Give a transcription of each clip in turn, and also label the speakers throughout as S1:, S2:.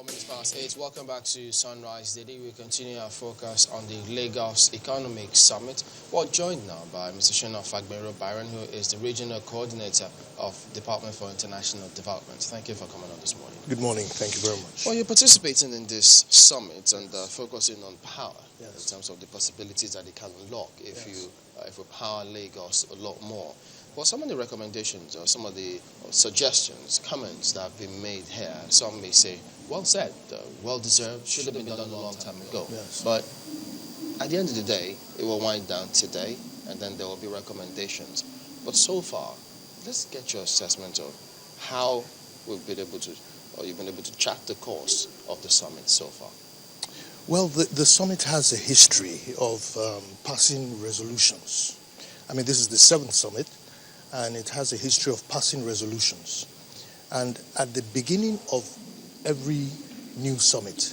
S1: 4 minutes past 8. Welcome back to Sunrise Daily. We continue our focus on the Lagos Economic Summit. We're joined now by Mr. Shina Fagbenro-Byron, who is the Regional Coordinator of Department for International Development. Thank you for coming on this morning.
S2: Good morning. Thank you very much.
S1: Well, you're participating in this summit and focusing on power in terms of the possibilities that it can unlock if we power Lagos a lot more. Well, some of the recommendations or some of the suggestions, comments that have been made here, some may say, well said, well deserved, should have been done a long time ago.
S2: Yes.
S1: But at the end of the day, it will wind down today, and then there will be recommendations. But so far, let's get your assessment of how we've been able to, or you've been able to chart the course of the summit so far.
S2: Well, the summit has a history of passing resolutions. I mean, this is the 7th summit, and it has a history of passing resolutions. And at the beginning of every new summit,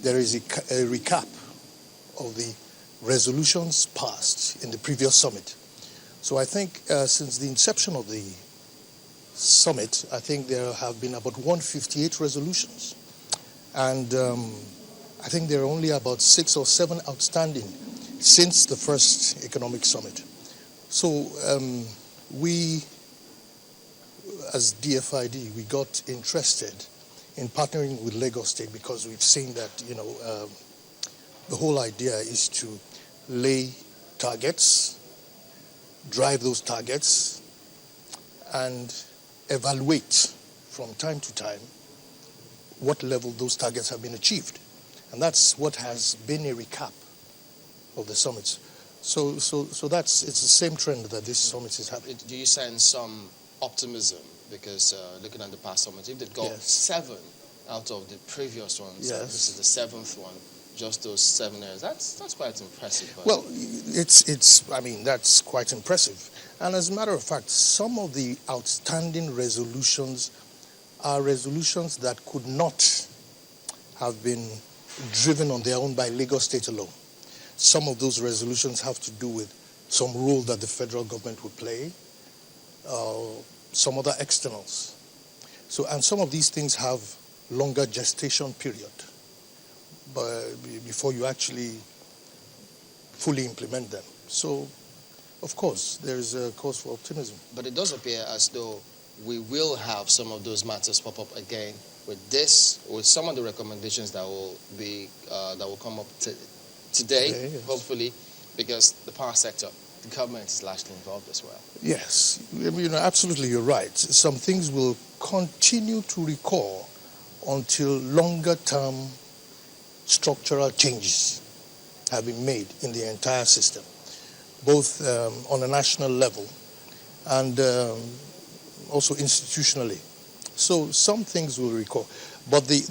S2: there is a recap of the resolutions passed in the previous summit. So I think since the inception of the summit, I think there have been about 158 resolutions. And I think there are only about 6 or 7 outstanding since the first economic summit. So we, as DFID, we got interested in partnering with Lagos State because we've seen that, the whole idea is to lay targets, drive those targets, and evaluate from time to time what level those targets have been achieved. And that's what has been a recap of the summits. So it's the same trend that this summit is having.
S1: Do you sense some optimism? Because looking at the past summit, if they've got 7 out of the previous ones, this is the 7th one, just those 7 areas, that's quite impressive.
S2: Well, I mean, that's quite impressive. And as a matter of fact, some of the outstanding resolutions are resolutions that could not have been driven on their own by Lagos State alone. Some of those resolutions have to do with some role that the federal government would play, some other externals. So, and some of these things have longer gestation period before you actually fully implement them. So, of course, there is a cause for optimism.
S1: But it does appear as though we will have some of those matters pop up again with some of the recommendations that will come up today, hopefully, because the power sector, the government is largely involved as well.
S2: Yes, absolutely, you're right. Some things will continue to recur until longer-term structural changes have been made in the entire system, both on a national level and also institutionally. So some things will recur, but the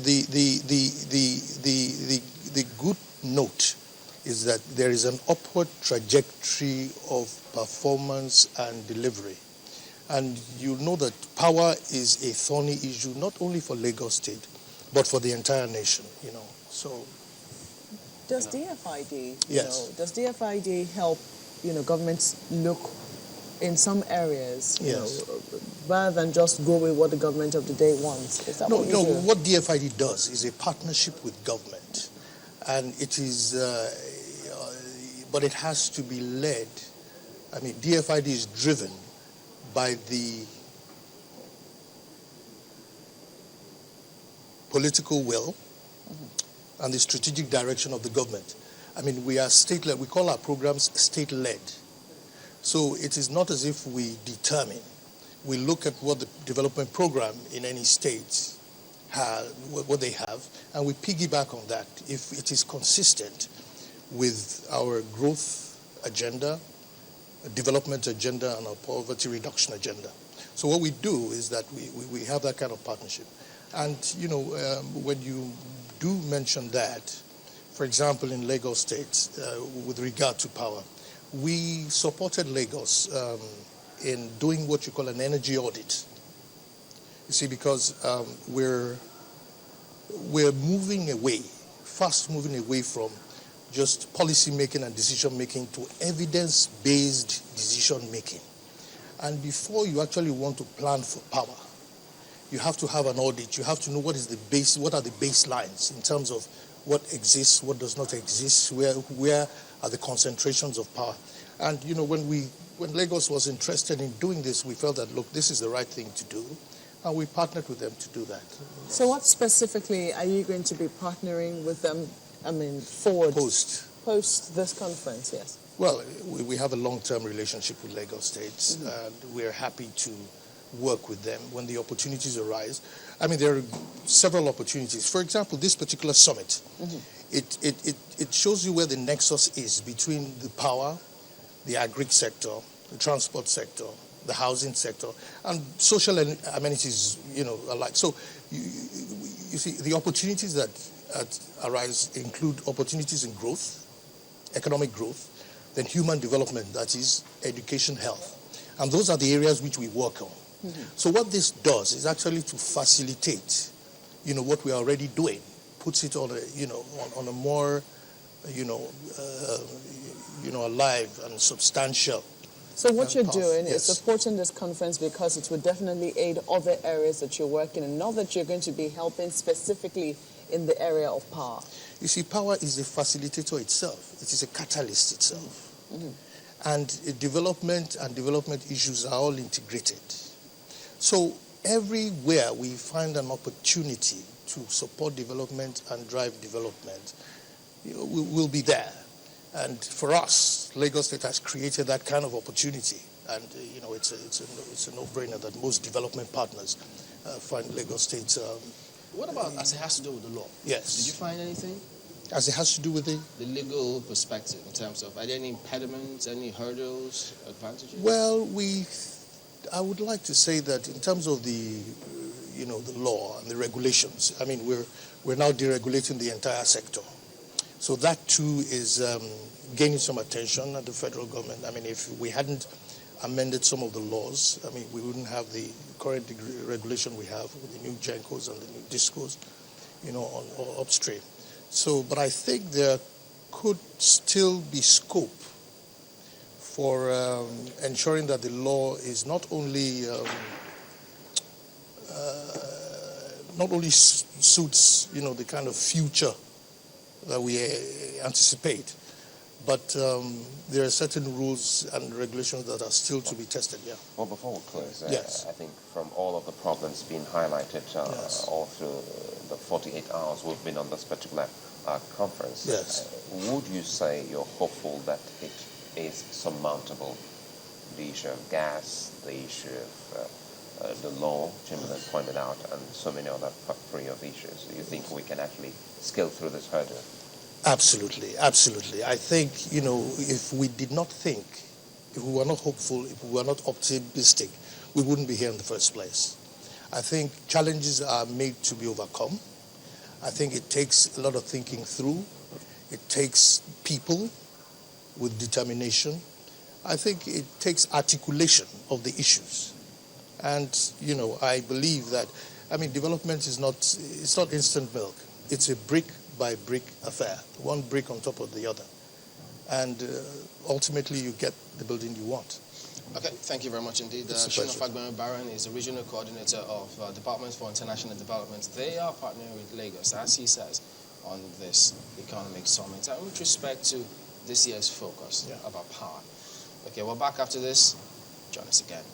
S2: good note is that there is an upward trajectory of performance and delivery. And you know that power is a thorny issue, not only for Lagos State, but for the entire nation, So,
S3: does DFID, does DFID help, governments look in some areas, rather than just go with what the government of the day wants? Is that what you do?
S2: What DFID does is a partnership with government. And it is, but it has to be led. I mean, DFID is driven by the political will and the strategic direction of the government. I mean, we are state-led. We call our programs state-led. So it is not as if we determine. We look at what the development program in any state what they have, and we piggyback on that if it is consistent with our growth agenda, development agenda, and our poverty reduction agenda. So what we do is that we have that kind of partnership. And, when you do mention that, for example, in Lagos State, with regard to power, we supported Lagos in doing what you call an energy audit. You see, because we're moving away, fast moving away from just policy making and decision making to evidence-based decision making. And before you actually want to plan for power, you have to have an audit. You have to know what are the baselines in terms of what exists, what does not exist, where are the concentrations of power. And when Lagos was interested in doing this, we felt that, look, this is the right thing to do, and we partnered with them to do that.
S3: So what specifically are you going to be partnering with them, forward? Post this conference, yes.
S2: Well, we have a long-term relationship with Lagos State, and we're happy to work with them when the opportunities arise. There are several opportunities. For example, this particular summit, it shows you where the nexus is between the power, the agri sector, the transport sector, the housing sector, and social amenities, alike. So you see, the opportunities that arise include opportunities in growth, economic growth, then human development, that is education, health. And those are the areas which we work on. So what this does is actually to facilitate, what we are already doing, puts it on a more, alive and substantial.
S3: So what you're doing is supporting this conference because it will definitely aid other areas that you're working in, not that you're going to be helping specifically in the area of power.
S2: You see, power is a facilitator itself. It is a catalyst itself. And development issues are all integrated. So everywhere we find an opportunity to support development and drive development, we'll be there. And for us, Lagos State has created that kind of opportunity. And, it's a no-brainer that most development partners find Lagos State.
S1: What about as it has to do with the law?
S2: Yes.
S1: Did you find anything?
S2: As it has to do with the
S1: legal perspective in terms of, are there any impediments, any hurdles, advantages?
S2: Well, I would like to say that in terms of the law and the regulations, we're now deregulating the entire sector. So that too is gaining some attention at the federal government. If we hadn't amended some of the laws, we wouldn't have the current regulation we have with the new GENCOs and the new DISCOs, on upstream. So, but I think there could still be scope for ensuring that the law is not only suits the kind of future that we anticipate, but there are certain rules and regulations that are still to be tested. Yeah.
S4: Well, before we close,
S2: yes.
S4: I think from all of the problems being highlighted all through the 48 hours we've been on this particular conference, would you say you're hopeful that it is surmountable? The issue of gas, the issue of the law, Chamberlain pointed out, and so many other plethora of issues. Do you think we can actually scale through this hurdle?
S2: Absolutely, absolutely. I think, if we did not think, if we were not hopeful, if we were not optimistic, we wouldn't be here in the first place. I think challenges are made to be overcome. I think it takes a lot of thinking through. It takes people with determination. I think it takes articulation of the issues. And, I believe that, development is it's not instant milk. It's a brick by brick affair, one brick on top of the other. And ultimately you get the building you want.
S1: Okay, thank you very much indeed. Shina Fagbenro-Byron is the regional coordinator of Department for International Development. They are partnering with Lagos, as he says, on this economic summit. And with respect to this year's focus about power. Okay, we're back after this. Join us again.